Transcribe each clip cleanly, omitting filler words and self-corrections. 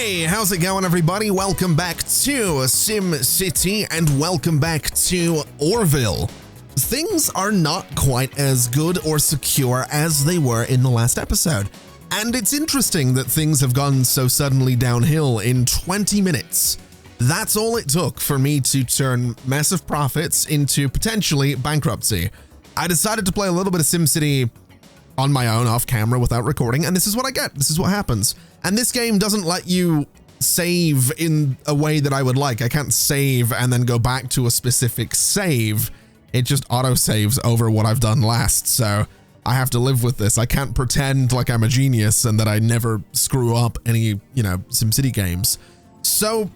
Hey, how's it going, everybody? Welcome back to SimCity and welcome back to Orville. Things are not quite as good or secure as they were in the last episode. And it's interesting that things have gone so suddenly downhill in 20 minutes. That's all it took for me to turn massive profits into potentially bankruptcy. I decided to play a little bit of SimCity on my own off camera without recording, and this is what I get. This is what happens. And this game doesn't let you save in a way that I would like. I can't save and then go back to a specific save. It just auto saves over what I've done last. So I have to live with this. I can't pretend like I'm a genius and that I never screw up any, SimCity games. So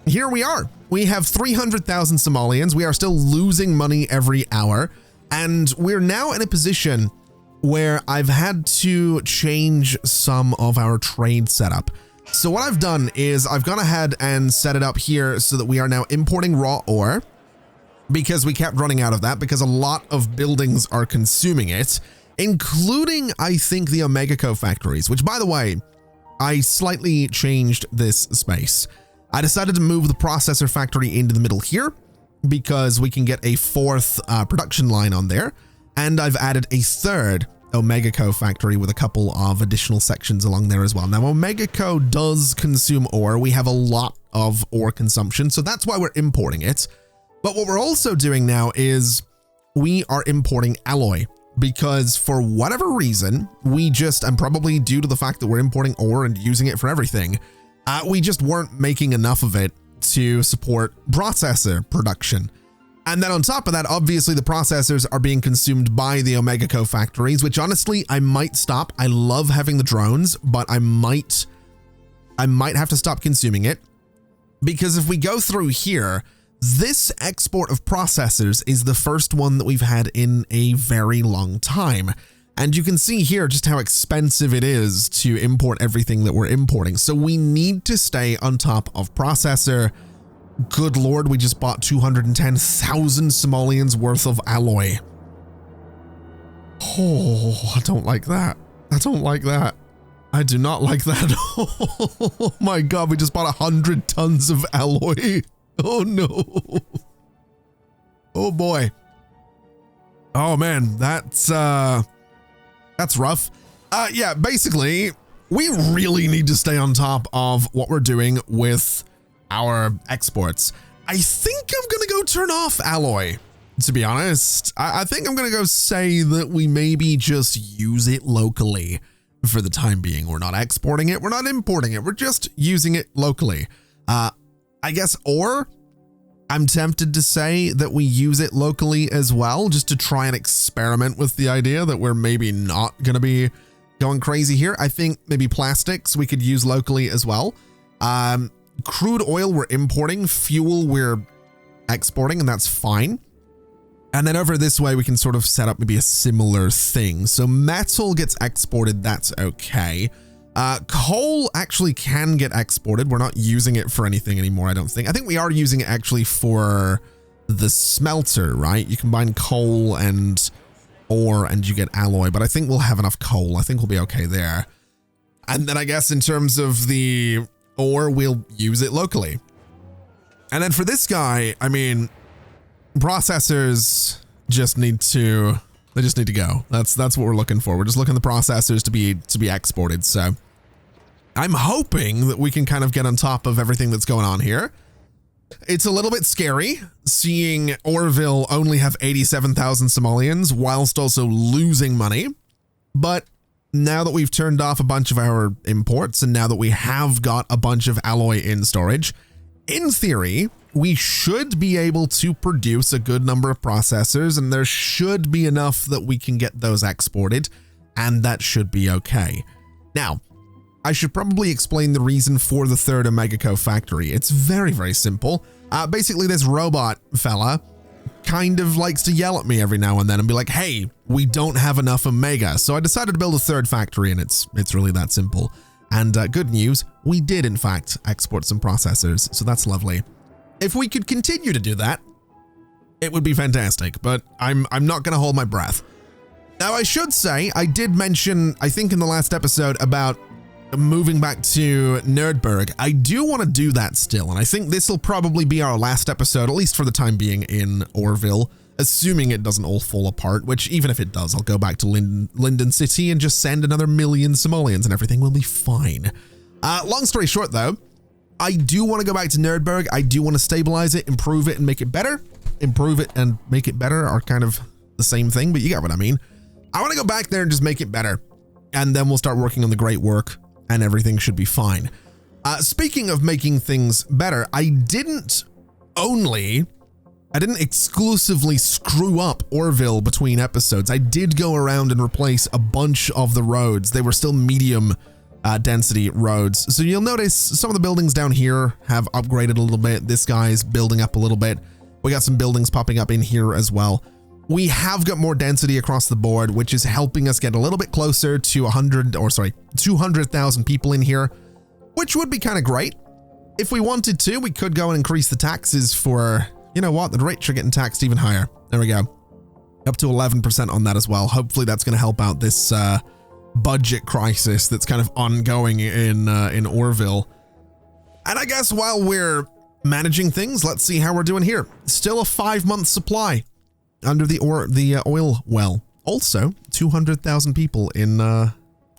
here we are. We have 300,000 Somalians. We are still losing money every hour. And we're now in a position where I've had to change some of our trade setup. So what I've done is I've gone ahead and set it up here so that we are now importing raw ore, because we kept running out of that because a lot of buildings are consuming it, including, I think, the Omega Co factories, which, by the way, I slightly changed this space. I decided to move the processor factory into the middle here because we can get a fourth production line on there. And I've added a third Omega Co factory with a couple of additional sections along there as well. Now, Omega Co does consume ore. We have a lot of ore consumption, so that's why we're importing it. But what we're also doing now is we are importing alloy, because for whatever reason, we just, and probably due to the fact that we're importing ore and using it for everything, we just weren't making enough of it to support processor production. And then on top of that, obviously the processors are being consumed by the Omega Co factories, which honestly, I might stop. I love having the drones, but I might have to stop consuming it, because if we go through here, this export of processors is the first one that we've had in a very long time. And you can see here just how expensive it is to import everything that we're importing. So we need to stay on top of processor. Good Lord, we just bought 210,000 Somalians worth of alloy. Oh, I don't like that. I don't like that. I do not like that. Oh my God, we just bought 100 tons of alloy. Oh no. Oh boy. Oh man, that's rough. Yeah, basically, we really need to stay on top of what we're doing with our exports. I think I'm gonna go turn off alloy, to be honest. I think I'm gonna go say that we maybe just use it locally for the time being. We're not exporting it, we're not importing it, we're just using it locally. I guess ore, I'm tempted to say that we use it locally as well, just to try and experiment with the idea that we're maybe not gonna be going crazy here. I think maybe plastics we could use locally as well. Crude oil we're importing, fuel we're exporting, and that's fine. And then over this way, we can sort of set up maybe a similar thing. So metal gets exported, that's okay. Coal actually can get exported. We're not using it for anything anymore, I don't think. I think we are using it actually for the smelter, right? You combine coal and ore and you get alloy, but I think we'll have enough coal. I think we'll be okay there. And then I guess in terms of the ore, we'll use it locally. And then for this guy, I mean, processors just need to, they just need to go. That's what we're looking for. We're just looking at the processors to be exported. So I'm hoping that we can kind of get on top of everything that's going on here. It's a little bit scary seeing Orville only have 87,000 Somalians whilst also losing money. But now that we've turned off a bunch of our imports and now that we have got a bunch of alloy in storage, in theory, we should be able to produce a good number of processors, and there should be enough that we can get those exported, and that should be okay. Now, I should probably explain the reason for the third Omega Co factory. It's very, very simple. Basically, this robot fella kind of likes to yell at me every now and then and be like, hey, we don't have enough Omega. So I decided to build a third factory, and it's really that simple. And good news, we did in fact export some processors, so that's lovely. If we could continue to do that, it would be fantastic, but I'm not going to hold my breath. Now, I should say, I did mention, I think in the last episode, about moving back to Nerdberg. I do want to do that still, and I think this will probably be our last episode, at least for the time being, in Orville, assuming it doesn't all fall apart, which even if it does, I'll go back to Linden City and just send another million Somalians and everything will be fine. Long story short, though, I do want to go back to Nerdberg. I do want to stabilize it, improve it, and make it better. Improve it and make it better are kind of the same thing, but you got what I mean. I want to go back there and just make it better, and then we'll start working on the great work, and everything should be fine. Speaking of making things better, I didn't exclusively screw up Orville between episodes. I did go around and replace a bunch of the roads. They were still medium density roads. So you'll notice some of the buildings down here have upgraded a little bit. This guy's building up a little bit. We got some buildings popping up in here as well. We have got more density across the board, which is helping us get a little bit closer to 200,000 people in here, which would be kind of great. If we wanted to, we could go and increase the taxes for, you know what, the rich are getting taxed even higher. There we go. Up to 11% on that as well. Hopefully that's going to help out this budget crisis that's kind of ongoing in Orville. And I guess while we're managing things, let's see how we're doing here. Still a 5-month supply under the oil well. Also, 200,000 people in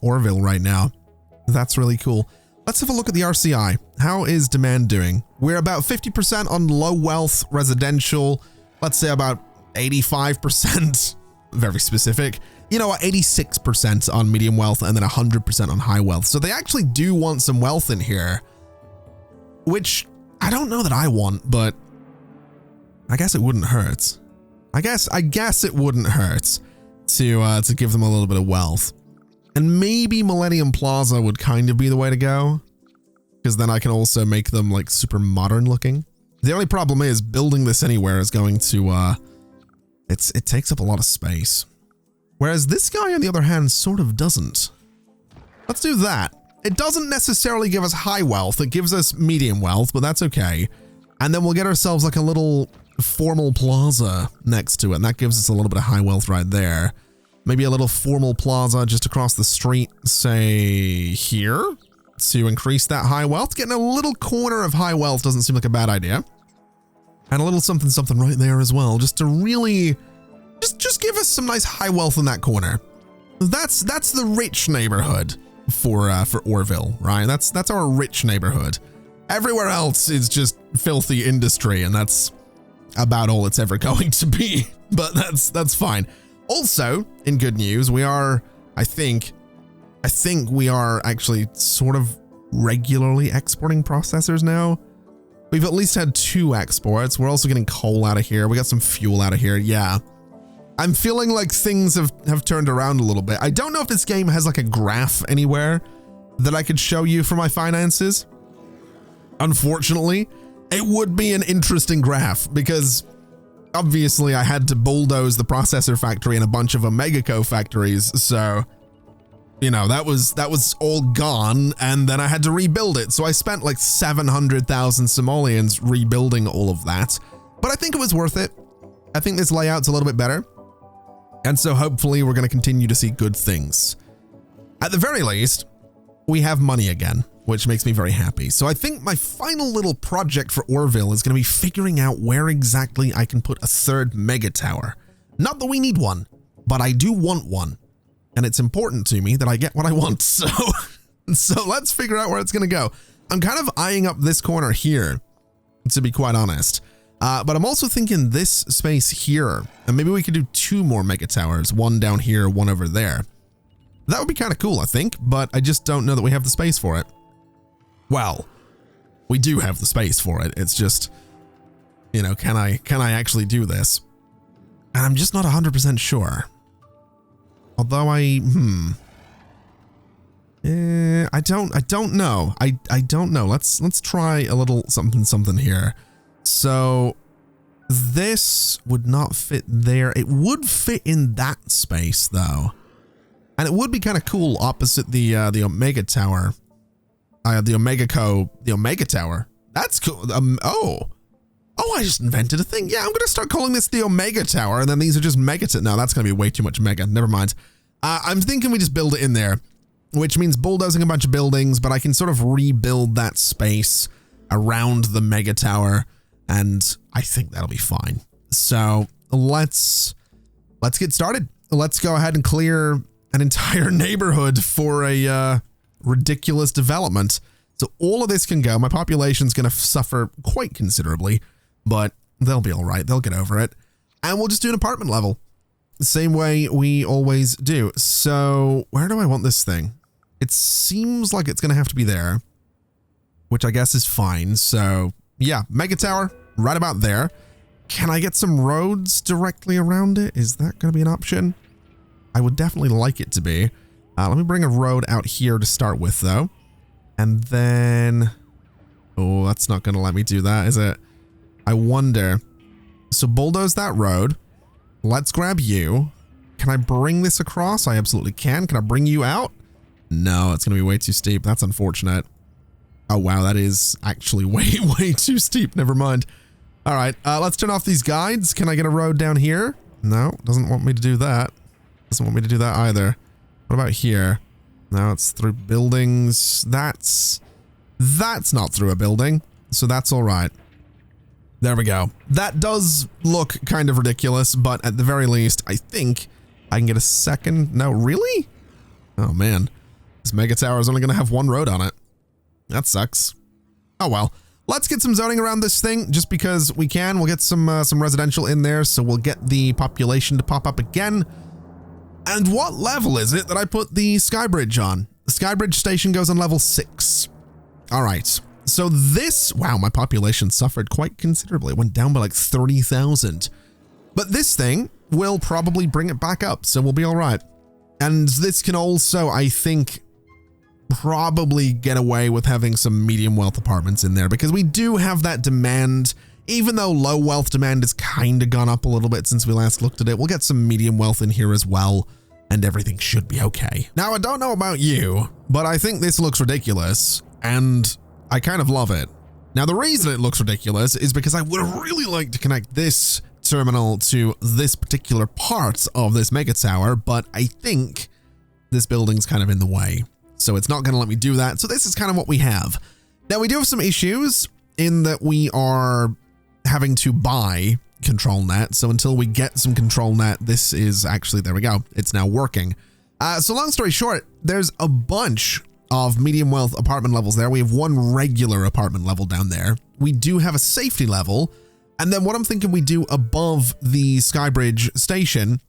Orville right now. That's really cool. Let's have a look at the RCI. How is demand doing? We're about 50% on low wealth residential. Let's say about 85%, very specific. You know what, 86% on medium wealth and then 100% on high wealth. So they actually do want some wealth in here, which I don't know that I want, but I guess it wouldn't hurt. I guess it wouldn't hurt to give them a little bit of wealth. And maybe Millennium Plaza would kind of be the way to go, because then I can also make them like super modern looking. The only problem is building this anywhere is going to, it takes up a lot of space. Whereas this guy, on the other hand, sort of doesn't. Let's do that. It doesn't necessarily give us high wealth. It gives us medium wealth, but that's okay. And then we'll get ourselves like a little formal plaza next to it. And that gives us a little bit of high wealth right there. Maybe a little formal plaza just across the street, say here, to increase that high wealth. Getting a little corner of high wealth doesn't seem like a bad idea. And a little something something right there as well, just to really just give us some nice high wealth in that corner. That's the rich neighborhood for Orville, right? That's our rich neighborhood. Everywhere else is just filthy industry, and that's about all it's ever going to be. But that's fine. Also, in good news, we are, I think we are actually sort of regularly exporting processors now. We've at least had 2 exports. We're also getting coal out of here. We got some fuel out of here. Yeah. I'm feeling like things have turned around a little bit. I don't know if this game has like a graph anywhere that I could show you for my finances. Unfortunately, it would be an interesting graph because obviously I had to bulldoze the processor factory and a bunch of Omegaco factories. So, you know, that was all gone, and then I had to rebuild it. So I spent like 700,000 Somalians rebuilding all of that, but I think it was worth it. I think this layout's a little bit better. And so hopefully we're going to continue to see good things. At the very least, we have money again, which makes me very happy. So I think my final little project for Orville is going to be figuring out where exactly I can put a 3rd mega tower. Not that we need one, but I do want one. And it's important to me that I get what I want. So let's figure out where it's going to go. I'm kind of eyeing up this corner here, to be quite honest. But I'm also thinking this space here, and maybe we could do 2 more mega towers, one down here, one over there. That would be kind of cool, I think, but I just don't know that we have the space for it. Well, we do have the space for it. It's just, you know, can I actually do this? And I'm just not 100% sure. Although I don't know. I don't know. Let's try a little something here. So this would not fit there. It would fit in that space though. And it would be kind of cool opposite the Omega Tower. The Omega Tower. That's cool. Oh, I just invented a thing. Yeah, I'm going to start calling this the Omega Tower, and then these are just Mega. No, that's going to be way too much Mega. Never mind. I'm thinking we just build it in there. which means bulldozing a bunch of buildings, but I can sort of rebuild that space around the mega tower, and I think that'll be fine. So let's get started. Let's go ahead and clear an entire neighborhood for a ridiculous development. So all of this can go. My population's going to suffer quite considerably, but they'll be all right. They'll get over it. And we'll just do an apartment level, the same way we always do. So where do I want this thing? It seems like it's going to have to be there, which I guess is fine. So yeah, mega tower right about there. Can I get some roads directly around it? Is that going to be an option? I would definitely like it to be. Let me bring a road out here to start with, though. And then... oh, that's not going to let me do that, is it? I wonder. So bulldoze that road. Let's grab you. Can I bring this across? I absolutely can. Can I bring you out? No, it's going to be way too steep. That's unfortunate. Oh, wow, that is actually way too steep. Never mind. All right, let's turn off these guides. Can I get a road down here? No, doesn't want me to do that. Doesn't want me to do that either. What about here? No, it's through buildings. That's not through a building, so that's all right. There we go. That does look kind of ridiculous, but at the very least, I think I can get a second. No, really? Oh, man. This mega tower is only going to have one road on it. That sucks. Oh, well. Let's get some zoning around this thing just because we can. We'll get some residential in there, so we'll get the population to pop up again. And what level is it that I put the sky bridge on? The sky bridge station goes on level 6. All right. So this, wow, my population suffered quite considerably. It went down by like 30,000. But this thing will probably bring it back up, so we'll be all right. And this can also, I think, probably get away with having some medium wealth apartments in there because we do have that demand. Even though low wealth demand has kind of gone up a little bit since we last looked at it, we'll get some medium wealth in here as well, and everything should be okay. Now, I don't know about you, but I think this looks ridiculous, and I kind of love it. Now, the reason it looks ridiculous is because I would really like to connect this terminal to this particular part of this mega tower, but I think this building's kind of in the way. So it's not going to let me do that. So this is kind of what we have. Now, we do have some issues in that we are having to buy ControlNet. So until we get some ControlNet, this is actually, there we go. It's now working. So long story short, there's a bunch of medium wealth apartment levels there. We have one regular apartment level down there. We do have a safety level. And then what I'm thinking we do above the Skybridge station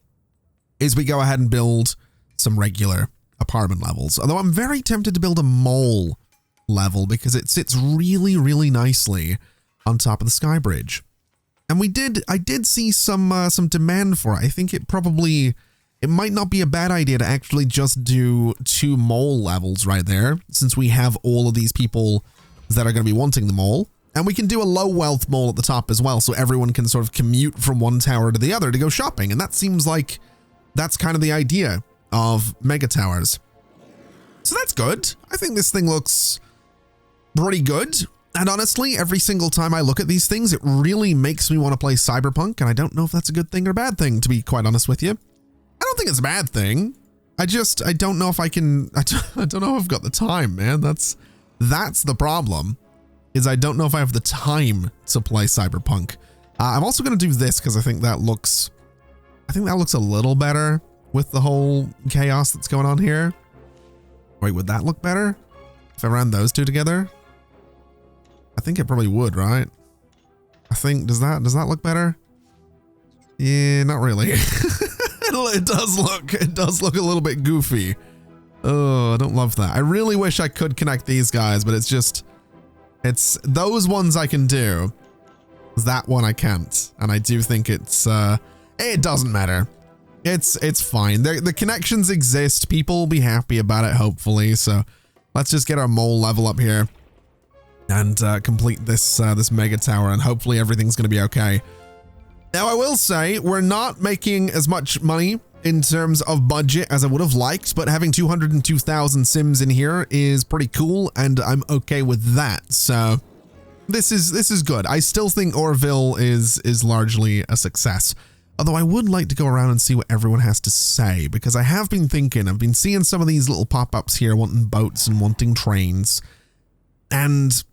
is we go ahead and build some regular apartment levels. Although I'm very tempted to build a mall level because it sits really nicely on top of the sky bridge. And I did see some demand for it. I think it might not be a bad idea to actually just do 2 mall levels right there, since we have all of these people that are going to be wanting the mall. And we can do a low wealth mall at the top as well, so everyone can sort of commute from one tower to the other to go shopping. And that seems like that's kind of the idea of mega towers. So that's good. I think this thing looks pretty good. And honestly, every single time I look at these things, it really makes me want to play Cyberpunk. And I don't know if that's a good thing or a bad thing, to be quite honest with you. I don't think it's a bad thing. I don't know if I can, I don't know if I've got the time, man. That's the problem, is I don't know if I have the time to play Cyberpunk. I'm also going to do this because I think that looks a little better with the whole chaos that's going on here. Wait, would that look better if I ran those two together? I think it probably would, right? I think, does that look better? Yeah, not really. It does look a little bit goofy. Oh, I don't love that. I really wish I could connect these guys, but it's those ones I can do. That one I can't. And I do think it doesn't matter. It's fine. The connections exist. People will be happy about it, hopefully. So let's just get our mole level up here and complete this mega tower, and hopefully everything's going to be okay. Now, I will say we're not making as much money in terms of budget as I would have liked, but having 202,000 Sims in here is pretty cool, and I'm okay with that. So this is good. I still think Orville is largely a success. Although I would like to go around and see what everyone has to say, because I have been thinking, I've been seeing some of these little pop-ups here wanting boats and wanting trains. And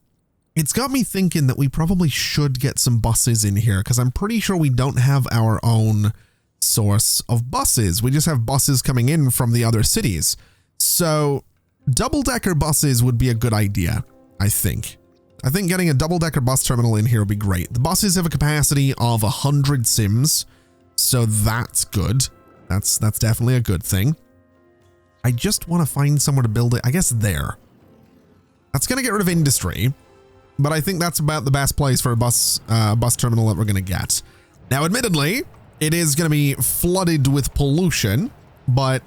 it's got me thinking that we probably should get some buses in here, because I'm pretty sure we don't have our own source of buses. We just have buses coming in from the other cities. So double-decker buses would be a good idea, I think. I think getting a double-decker bus terminal in here would be great. The buses have a capacity of 100 Sims. So that's good. That's definitely a good thing. I just want to find somewhere to build it. I guess there. That's going to get rid of industry, but I think that's about the best place for a bus terminal that we're going to get. Now, admittedly, it is going to be flooded with pollution, but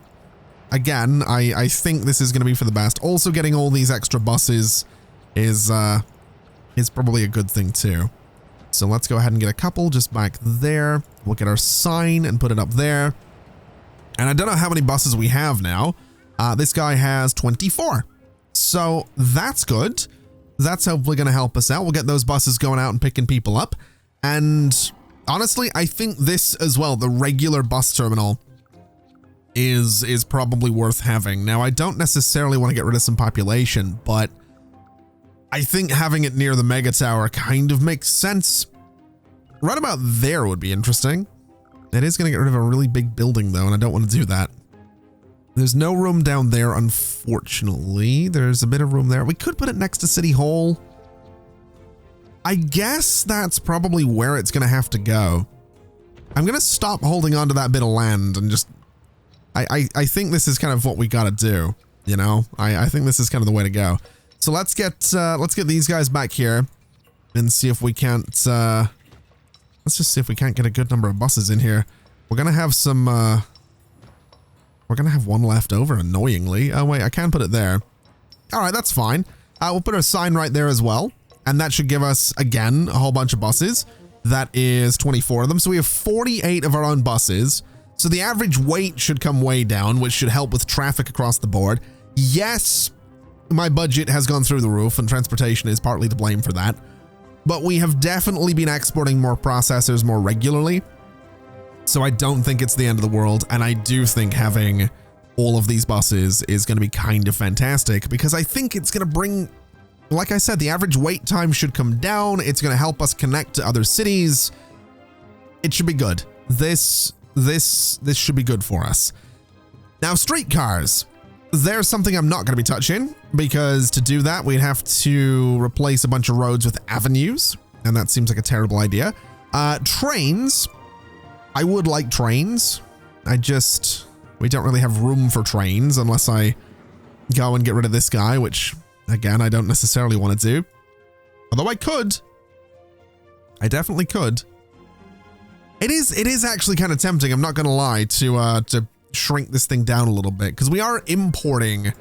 again, I think this is going to be for the best. Also, getting all these extra buses is probably a good thing too. So let's go ahead and get a couple just back there. We'll get our sign and put it up there. And I don't know how many buses we have now. This guy has 24. So that's good. That's hopefully going to help us out. We'll get those buses going out and picking people up. And honestly, I think this as well, the regular bus terminal is probably worth having. Now, I don't necessarily want to get rid of some population, but I think having it near the mega tower kind of makes sense. Right about there would be interesting. It is going to get rid of a really big building though, and I don't want to do that. There's no room down there, unfortunately. There's a bit of room there. We could put it next to City Hall. I guess that's probably where it's going to have to go. I'm going to stop holding on to that bit of land and just... I think this is kind of what we got to do, you know? I think this is kind of the way to go. So let's get these guys back here and see if we can't, let's just see if we can't get a good number of buses in here. We're going to have some, we're going to have one left over, annoyingly. Oh, wait, I can put it there. All right, that's fine. We'll put our sign right there as well. And that should give us, again, a whole bunch of buses. That is 24 of them. So we have 48 of our own buses. So the average weight should come way down, which should help with traffic across the board. Yes, my budget has gone through the roof, and transportation is partly to blame for that. But we have definitely been exporting more processors more regularly. So I don't think it's the end of the world. And I do think having all of these buses is going to be kind of fantastic, because I think it's going to bring, like I said, the average wait time should come down. It's going to help us connect to other cities. It should be good. This should be good for us. Now, streetcars. There's something I'm not going to be touching, because to do that, we'd have to replace a bunch of roads with avenues, and that seems like a terrible idea. Trains. I would like trains. We don't really have room for trains unless I go and get rid of this guy, which, again, I don't necessarily want to do. Although I could. I definitely could. It is actually kind of tempting, I'm not going to lie, to shrink this thing down a little bit, because we are importing,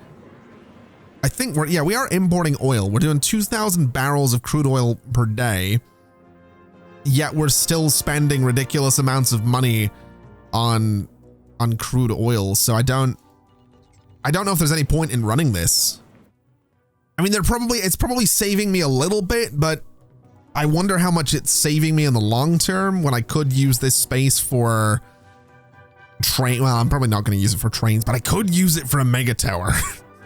I think we are importing oil. We're doing 2,000 barrels of crude oil per day, yet we're still spending ridiculous amounts of money on crude oil. So I don't know if there's any point in running this. I mean, it's probably saving me a little bit, but I wonder how much it's saving me in the long term when I could use this space for train. Well, I'm probably not going to use it for trains, but I could use it for a mega tower.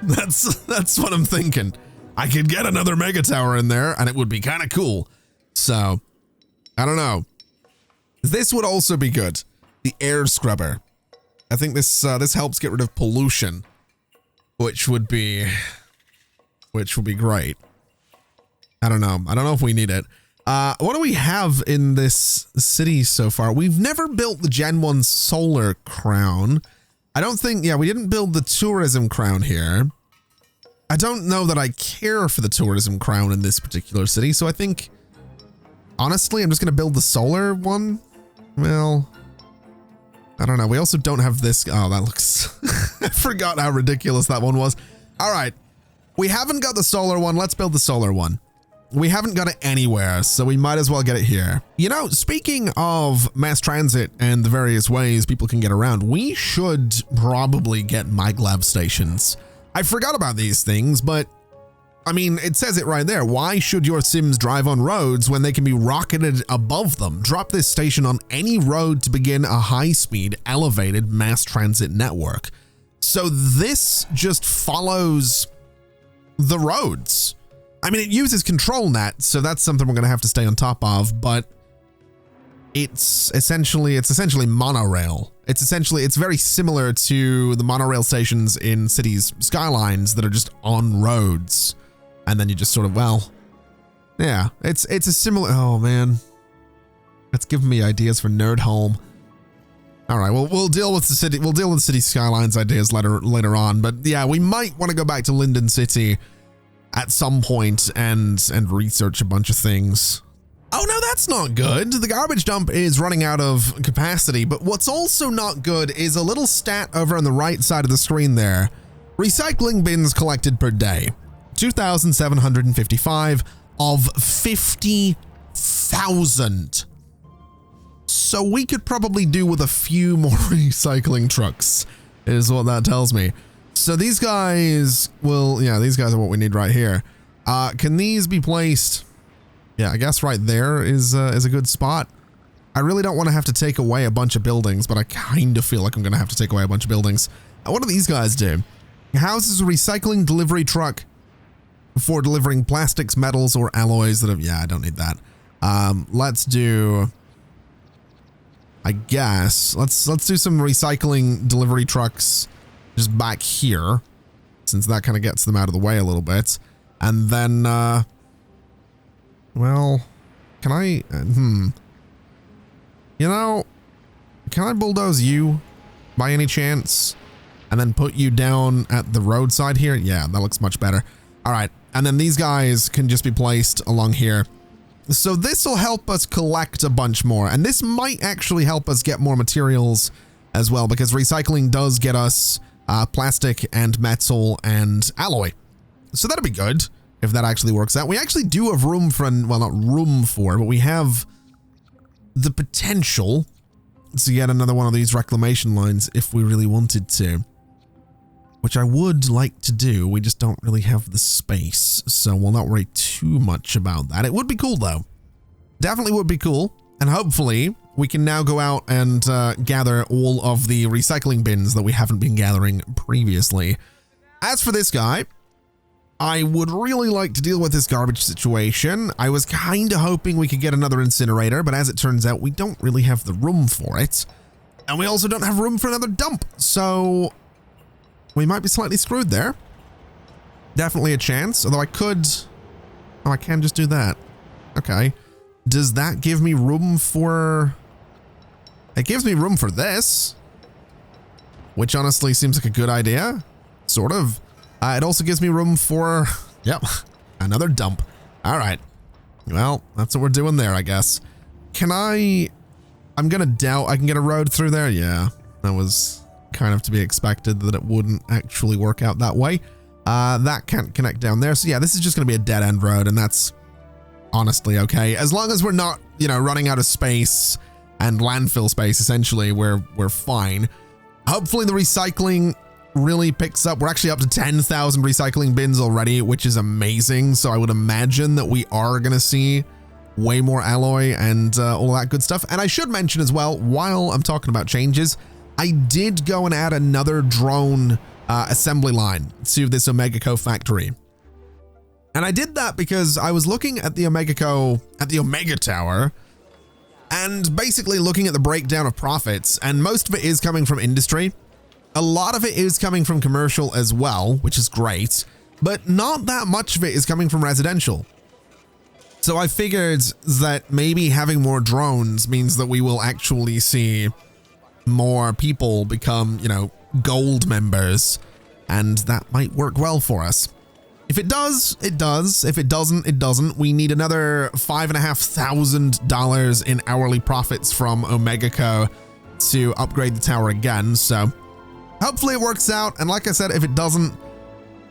That's what I'm thinking. I could get another mega tower in there and it would be kind of cool. So I don't know. This would also be good. The air scrubber. I think this helps get rid of pollution, which would be great. I don't know if we need it. What do we have in this city so far? We've never built the Gen 1 solar crown. I don't think, we didn't build the tourism crown here. I don't know that I care for the tourism crown in this particular city, so I think, honestly, I'm just going to build the solar one. Well, I don't know. We also don't have this. Oh, that looks, I forgot how ridiculous that one was. All right. We haven't got the solar one. Let's build the solar one. We haven't got it anywhere, so we might as well get it here. You know, speaking of mass transit and the various ways people can get around, we should probably get maglev stations. I forgot about these things, but I mean, it says it right there. Why should your Sims drive on roads when they can be rocketed above them? Drop this station on any road to begin a high-speed, elevated mass transit network. So this just follows the roads. I mean, it uses ControlNet, so that's something we're going to have to stay on top of, but it's essentially monorail. It's very similar to the monorail stations in cities' skylines that are just on roads. And then you just sort of, well, yeah, it's a similar, oh man, that's giving me ideas for Nerd Home. All right, well, we'll deal with city skylines ideas later on, but yeah, we might want to go back to Linden City at some point and research a bunch of things. Oh no, that's not good. The garbage dump is running out of capacity, but what's also not good is a little stat over on the right side of the screen there. Recycling bins collected per day. 2,755 of 50,000. So we could probably do with a few more recycling trucks, is what that tells me. So these guys these guys are what we need right here. Can these be placed? Yeah, I guess right there is a good spot. I really don't want to have to take away a bunch of buildings, but I kind of feel like I'm going to have to take away a bunch of buildings. What do these guys do? Houses a recycling delivery truck for delivering plastics, metals, or alloys that have, yeah, I don't need that. Let's do, I guess, let's do some recycling delivery trucks just back here, since that kind of gets them out of the way a little bit. And then, well, can I, you know, can I bulldoze you by any chance? And then put you down at the roadside here? Yeah, that looks much better. All right. And then these guys can just be placed along here. So this will help us collect a bunch more. And this might actually help us get more materials as well, because recycling does get us plastic and metal and alloy. So that'll be good if that actually works out. We actually do have room for, well, not room for, but we have the potential to get another one of these reclamation lines if we really wanted to. Which I would like to do, we just don't really have the space, so we'll not worry too much about that. It would be cool though. Definitely would be cool, and hopefully we can now go out and gather all of the recycling bins that we haven't been gathering previously. As for this guy, I would really like to deal with this garbage situation. I was kind of hoping we could get another incinerator, but as it turns out, we don't really have the room for it. And we also don't have room for another dump, so we might be slightly screwed there. Definitely a chance, although I could, oh, I can just do that. Okay. Does that give me room for, it gives me room for this, which honestly seems like a good idea, sort of. It also gives me room for, yep, another dump. All right. Well, that's what we're doing there, I guess. Can I'm gonna doubt I can get a road through there. Yeah, that was kind of to be expected that it wouldn't actually work out that way. That can't connect down there. So yeah, this is just going to be a dead end road, and that's honestly okay. As long as we're not, you know, running out of space and landfill space, essentially, we're fine. Hopefully the recycling really picks up. We're actually up to 10,000 recycling bins already, which is amazing. So I would imagine that we are going to see way more alloy and all that good stuff. And I should mention as well, while I'm talking about changes, I did go and add another drone assembly line to this OmegaCo factory. And I did that because I was looking at the OmegaCo, at the Omega Tower, and basically looking at the breakdown of profits, and most of it is coming from industry. A lot of it is coming from commercial as well, which is great, but not that much of it is coming from residential. So I figured that maybe having more drones means that we will actually see more people become, you know, gold members, and that might work well for us. If it does, it does. If it doesn't, it doesn't. We need another $5,500 in hourly profits from OmegaCo to upgrade the tower again, so hopefully it works out, and like I said, if it doesn't,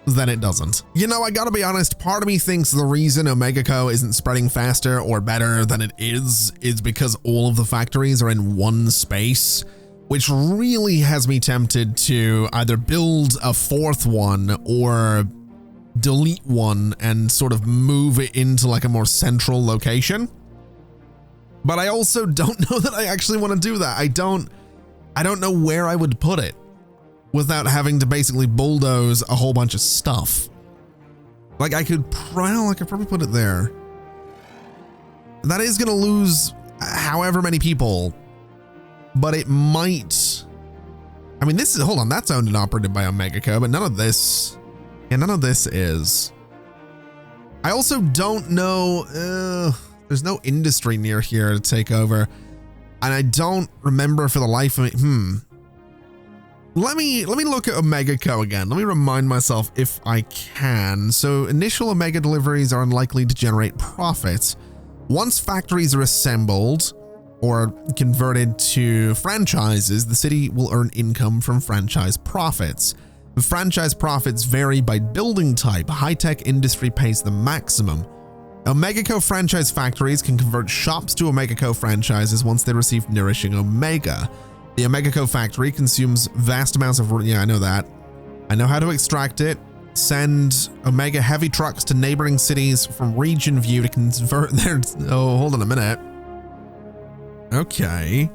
then it doesn't. You know, I gotta be honest, part of me thinks the reason OmegaCo isn't spreading faster or better than it is because all of the factories are in one space, which really has me tempted to either build a fourth one or delete one and sort of move it into like a more central location. But I also don't know that I actually want to do that. I don't know where I would put it without having to basically bulldoze a whole bunch of stuff. Like I could probably put it there. That is going to lose however many people, but it might. I mean, this is, hold on, that's owned and operated by Omegaco, but none of this is. I also don't know, there's no industry near here to take over. And I don't remember for the life of me. Let me look at Omegaco again. Let me remind myself if I can. So initial Omega deliveries are unlikely to generate profits. Once factories are assembled or converted to franchises, the city will earn income from franchise profits. The franchise profits vary by building type. High-tech industry pays the maximum. Omegaco franchise factories can convert shops to Omegaco franchises once they receive nourishing Omega. The Omegaco factory consumes vast amounts of, yeah, I know that. I know how to extract it. Send Omega heavy trucks to neighboring cities from region view to convert their, oh, hold on a minute. Okay.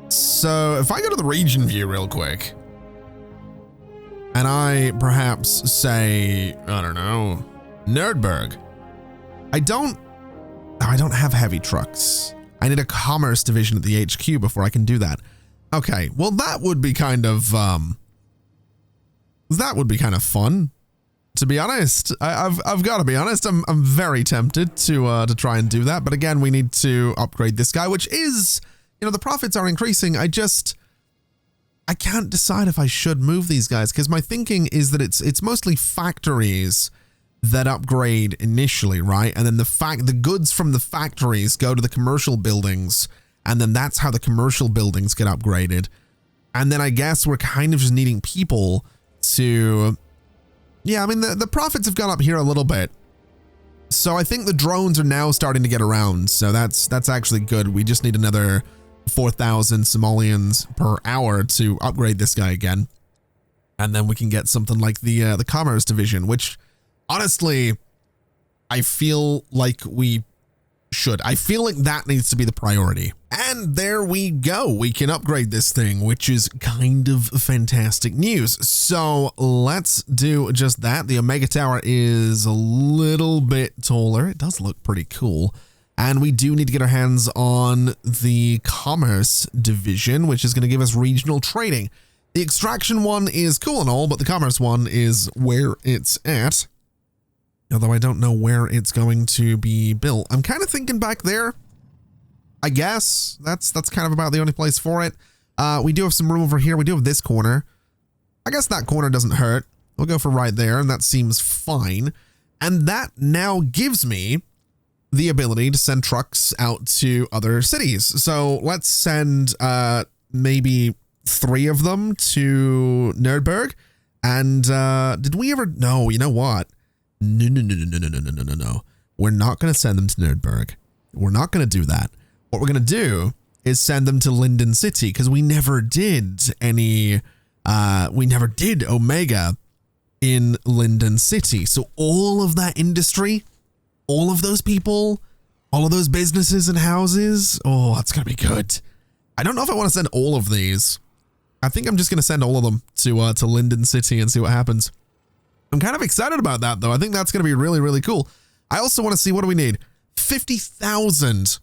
So if I go to the region view real quick, and I perhaps say, I don't know, Nerdberg. I don't have heavy trucks. I need a commerce division at the HQ before I can do that. Okay, well that would be kind of fun, to be honest. I've got to be honest. I'm very tempted to try and do that, but again, we need to upgrade this guy, which is, you know, the profits are increasing. I can't decide if I should move these guys, because my thinking is that it's mostly factories that upgrade initially, right? And then the goods from the factories go to the commercial buildings, and then that's how the commercial buildings get upgraded. And then I guess we're kind of just needing people to, yeah, I mean, the profits have gone up here a little bit. So I think the drones are now starting to get around. So that's actually good. We just need another 4,000 simoleons per hour to upgrade this guy again. And then we can get something like the commerce division, which honestly, I feel like we should. I feel like that needs to be the priority. And there we go. We can upgrade this thing, which is kind of fantastic news. So let's do just that. The Omega Tower is a little bit taller. It does look pretty cool. And we do need to get our hands on the commerce division, which is going to give us regional trading. The extraction one is cool and all, but the commerce one is where it's at. Although I don't know where it's going to be built. I'm kind of thinking back there. I guess that's kind of about the only place for it. We do have some room over here. We do have this corner. I guess that corner doesn't hurt. We'll go for right there, and that seems fine. And that now gives me the ability to send trucks out to other cities. So let's send maybe 3 of them to Nerdberg. And did we ever? No, you know what? No. We're not going to send them to Nerdberg. We're not going to do that. What we're going to do is send them to Linden City, because we never did Omega in Linden City. So all of that industry, all of those people, all of those businesses and houses, oh, that's going to be good. I don't know if I want to send all of these. I think I'm just going to send all of them to Linden City and see what happens. I'm kind of excited about that, though. I think that's going to be really, really cool. I also want to see, what do we need? 50,000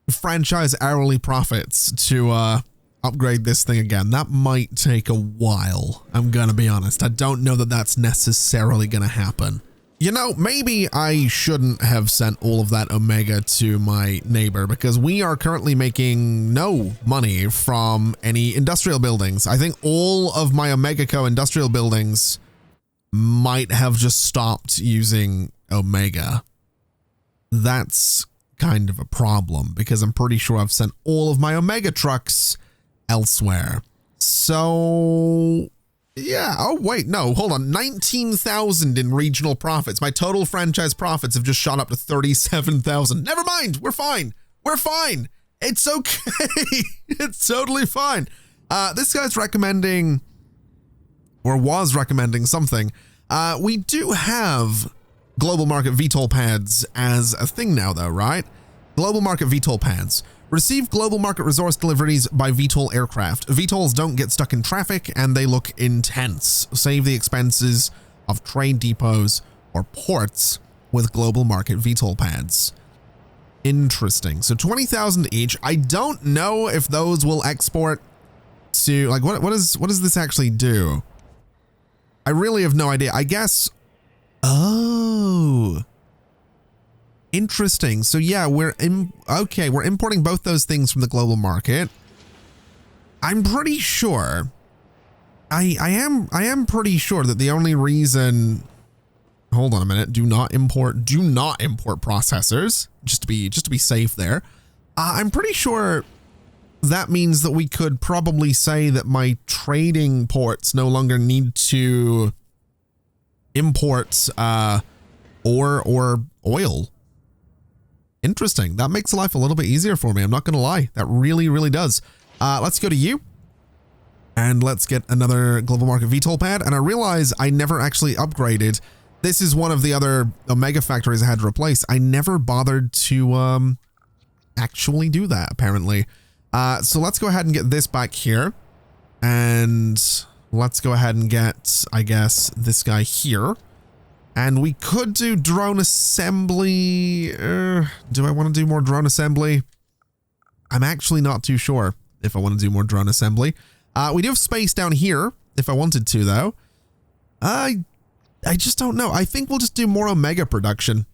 franchise hourly profits to upgrade this thing again. That might take a while, I'm going to be honest. I don't know that that's necessarily going to happen. You know, maybe I shouldn't have sent all of that Omega to my neighbor, because we are currently making no money from any industrial buildings. I think all of my Omegaco industrial buildings might have just stopped using Omega. That's kind of a problem, because I'm pretty sure I've sent all of my Omega trucks elsewhere. So yeah. Oh, wait, no, hold on. 19,000 in regional profits. My total franchise profits have just shot up to 37,000. Never mind. We're fine. We're fine. It's okay. It's totally fine. This guy's recommending, or was recommending something. We do have global market VTOL pads as a thing now though, right? Global market VTOL pads. Receive global market resource deliveries by VTOL aircraft. VTOLs don't get stuck in traffic and they look intense. Save the expenses of trade depots or ports with global market VTOL pads. Interesting. So 20,000 each. I don't know if those will export to, like, what does this actually do? I really have no idea. I guess, oh, interesting. So yeah, we're importing both those things from the global market. I'm pretty sure, I am pretty sure that the only reason, hold on a minute, do not import processors, just to be safe there. I'm pretty sure that means that we could probably say that my trading ports no longer need to import ore or oil. Interesting. That makes life a little bit easier for me. I'm not going to lie. That really, really does. Let's go to you. And let's get another global market VTOL pad. And I realize I never actually upgraded. This is one of the other Omega factories I had to replace. I never bothered to actually do that, apparently. So let's go ahead and get this back here. And let's go ahead and get, I guess, this guy here. And we could do drone assembly. Do I want to do more drone assembly? I'm actually not too sure if I want to do more drone assembly. We do have space down here if I wanted to, though. I just don't know. I think we'll just do more Omega production,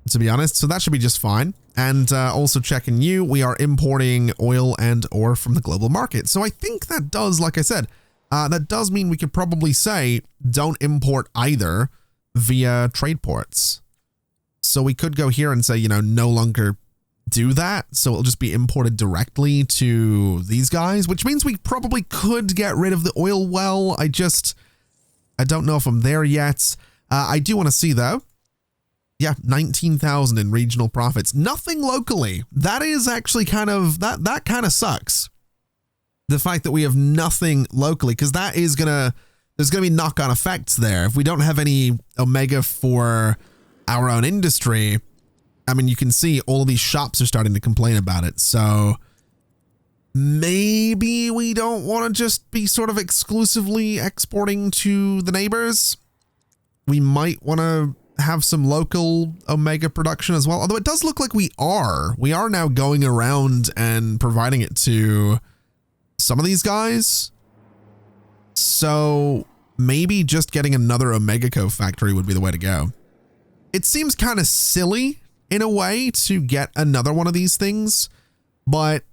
to be honest. So that should be just fine. And also checking you, we are importing oil and ore from the global market. So I think that does, like I said, that does mean we could probably say don't import either via trade ports. So we could go here and say, you know, no longer do that. So it'll just be imported directly to these guys, which means we probably could get rid of the oil well. I don't know if I'm there yet. I do want to see though. Yeah, 19,000 in regional profits. Nothing locally. That is actually kind of, that kind of sucks. The fact that we have nothing locally, because that is there's going to be knock-on effects there. If we don't have any Omega for our own industry, I mean, you can see all of these shops are starting to complain about it. So maybe we don't want to just be sort of exclusively exporting to the neighbors. We might want to have some local Omega production as well. Although it does look like we are now going around and providing it to some of these guys. So maybe just getting another Omega Co factory would be the way to go. It seems kind of silly in a way to get another one of these things, but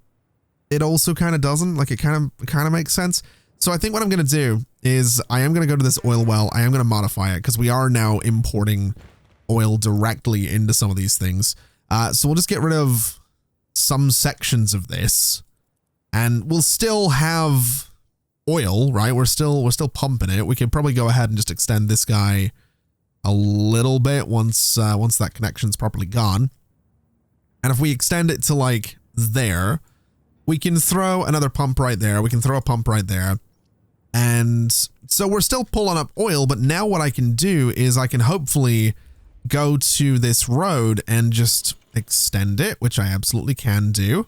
it also kind of doesn't. Like, it kind of makes sense. So I think what I'm going to do is I am going to go to this oil well. I am going to modify it because we are now importing oil directly into some of these things. So we'll just get rid of some sections of this and we'll still have oil, right? We're still pumping it. We could probably go ahead and just extend this guy a little bit once that connection's properly gone. And if we extend it to like there, we can throw another pump right there. We can throw a pump right there. And so we're still pulling up oil, but now what I can do is I can hopefully go to this road and just extend it, which I absolutely can do.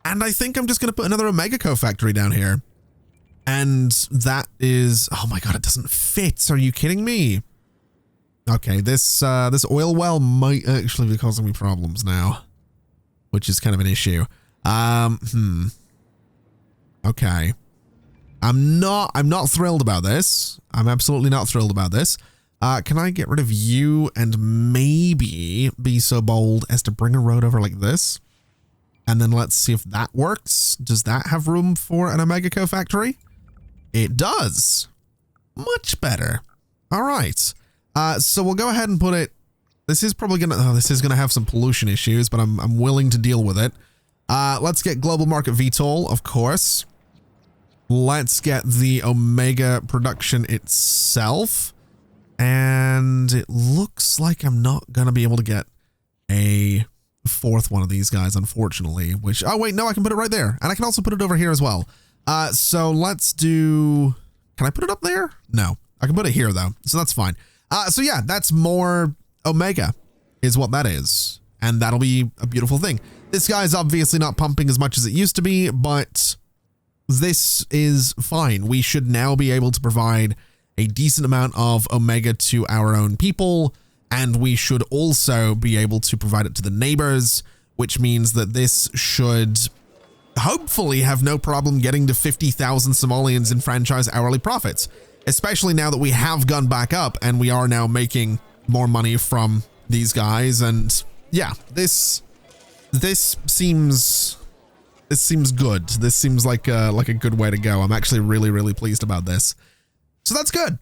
And I think I'm just going to put another Omega Co factory down here. And that is, oh my God, it doesn't fit. Are you kidding me? Okay, this oil well might actually be causing me problems now, which is kind of an issue. Okay. I'm not thrilled about this. I'm absolutely not thrilled about this. Can I get rid of you and maybe be so bold as to bring a road over like this? And then let's see if that works. Does that have room for an Omega Co factory? It does. Much better. All right. So we'll go ahead and put it. This is probably gonna have some pollution issues, but I'm willing to deal with it. Let's get global market VTOL, of course. Let's get the Omega production itself. And it looks like I'm not gonna be able to get a fourth one of these guys, unfortunately, which, oh wait, no, I can put it right there. And I can also put it over here as well. So let's do, can I put it up there? No. I can put it here though, so that's fine. So yeah, that's more Omega is what that is. And that'll be a beautiful thing. This guy's obviously not pumping as much as it used to be, but this is fine. We should now be able to provide a decent amount of Omega to our own people, and we should also be able to provide it to the neighbors, which means that this should hopefully have no problem getting to 50,000 simoleons in franchise hourly profits, especially now that we have gone back up and we are now making more money from these guys. And yeah, this seems good. This seems like a good way to go. I'm actually really, really pleased about this. So that's good.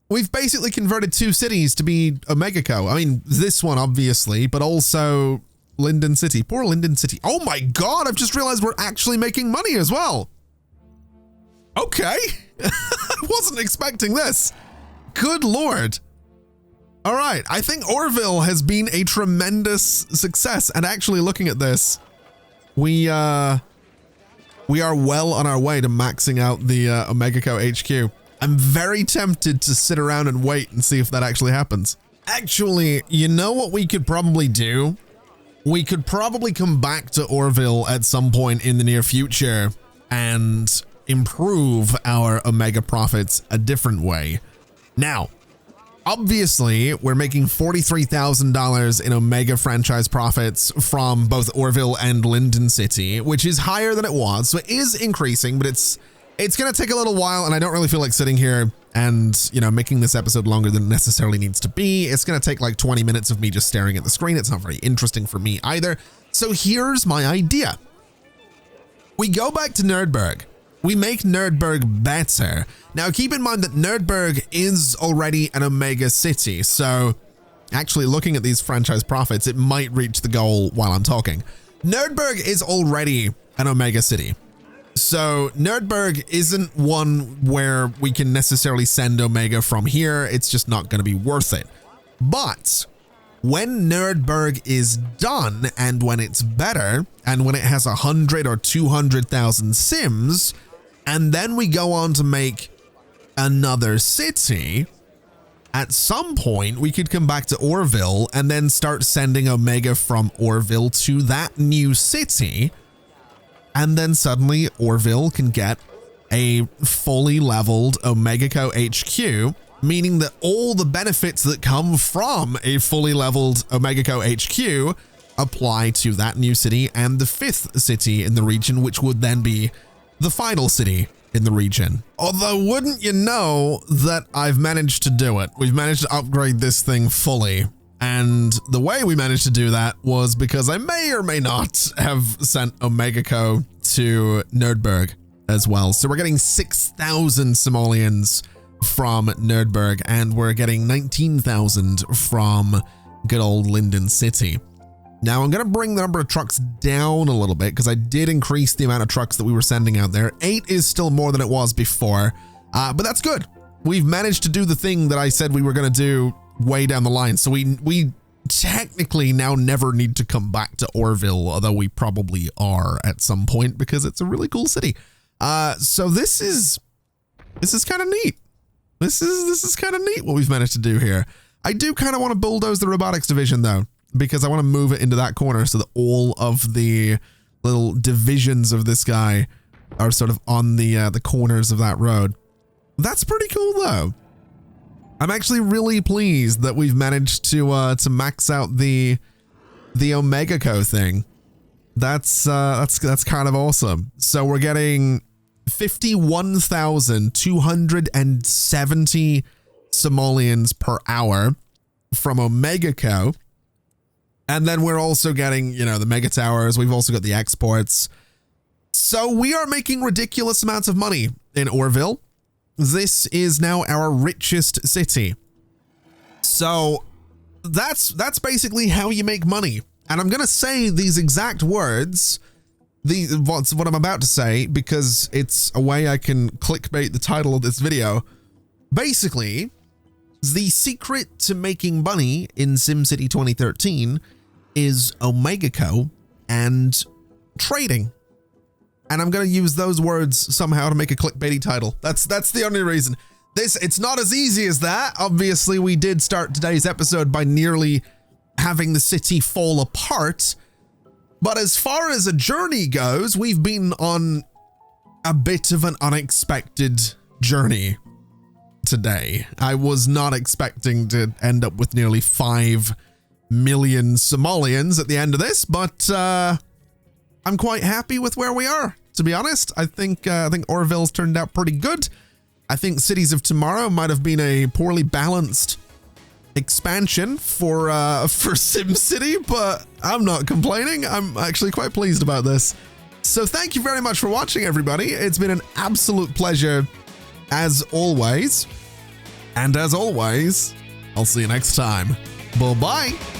We've basically converted 2 cities to be Omega Co. I mean, this one obviously, but also Linden City. Poor Linden City. Oh my God, I've just realized we're actually making money as well. Okay. I wasn't expecting this. Good Lord. All right, I think Orville has been a tremendous success, and actually looking at this, we are well on our way to maxing out the Omega Co HQ. I'm very tempted to sit around and wait and see if that actually happens. Actually, you know what we could probably do? We could probably come back to Orville at some point in the near future and improve our Omega profits a different way. Now, obviously, we're making $43,000 in Omega franchise profits from both Orville and Linden City, which is higher than it was. So it is increasing, but it's going to take a little while, and I don't really feel like sitting here and, you know, making this episode longer than it necessarily needs to be. It's going to take like 20 minutes of me just staring at the screen. It's not very interesting for me either. So here's my idea. We go back to Nerdburg. We make Nerdburg better. Now, keep in mind that Nerdburg is already an Omega city, so actually looking at these franchise profits, it might reach the goal while I'm talking. Nerdburg is already an Omega city. So Nerdburg isn't one where we can necessarily send Omega from here. It's just not going to be worth it. But when Nerdburg is done, and when it's better, and when it has 100 or 200,000 sims, and then we go on to make another city, at some point we could come back to Orville and then start sending Omega from Orville to that new city. And then suddenly Orville can get a fully leveled Omega Co HQ, meaning that all the benefits that come from a fully leveled Omega Co HQ apply to that new city and the 5th city in the region, which would then be the final city in the region. Although, wouldn't you know that I've managed to do it? We've managed to upgrade this thing fully. And the way we managed to do that was because I may or may not have sent Omega Co to Nerdburg as well. So we're getting 6,000 simoleons from Nerdburg, and we're getting 19,000 from good old Linden City. Now I'm going to bring the number of trucks down a little bit because I did increase the amount of trucks that we were sending out there. 8 is still more than it was before, but that's good. We've managed to do the thing that I said we were going to do way down the line. So we technically now never need to come back to Orville, although we probably are at some point because it's a really cool city. So this is kind of neat. This is kind of neat what we've managed to do here. I do kind of want to bulldoze the robotics division though, because I want to move it into that corner so that all of the little divisions of this guy are sort of on the corners of that road. That's pretty cool though. I'm actually really pleased that we've managed to max out the Omega Co thing. That's kind of awesome. So we're getting 51,270 simoleons per hour from Omega Co. And then we're also getting, you know, the mega towers. We've also got the exports. So we are making ridiculous amounts of money in Orville. This is now our richest city. So that's basically how you make money. And I'm going to say these exact words, what I'm about to say, because it's a way I can clickbait the title of this video. Basically, the secret to making money in SimCity 2013 is Omega Co and trading. And I'm going to use those words somehow to make a clickbaity title. That's the only reason. It's not as easy as that. Obviously, we did start today's episode by nearly having the city fall apart. But as far as a journey goes, we've been on a bit of an unexpected journey today. I was not expecting to end up with nearly 5 million Somalians at the end of this, but I'm quite happy with where we are, to be honest. I think Orville's turned out pretty good. I think Cities of Tomorrow might have been a poorly balanced expansion for SimCity, but I'm not complaining. I'm actually quite pleased about this. So thank you very much for watching, everybody. It's been an absolute pleasure as always. And as always, I'll see you next time. Bye-bye.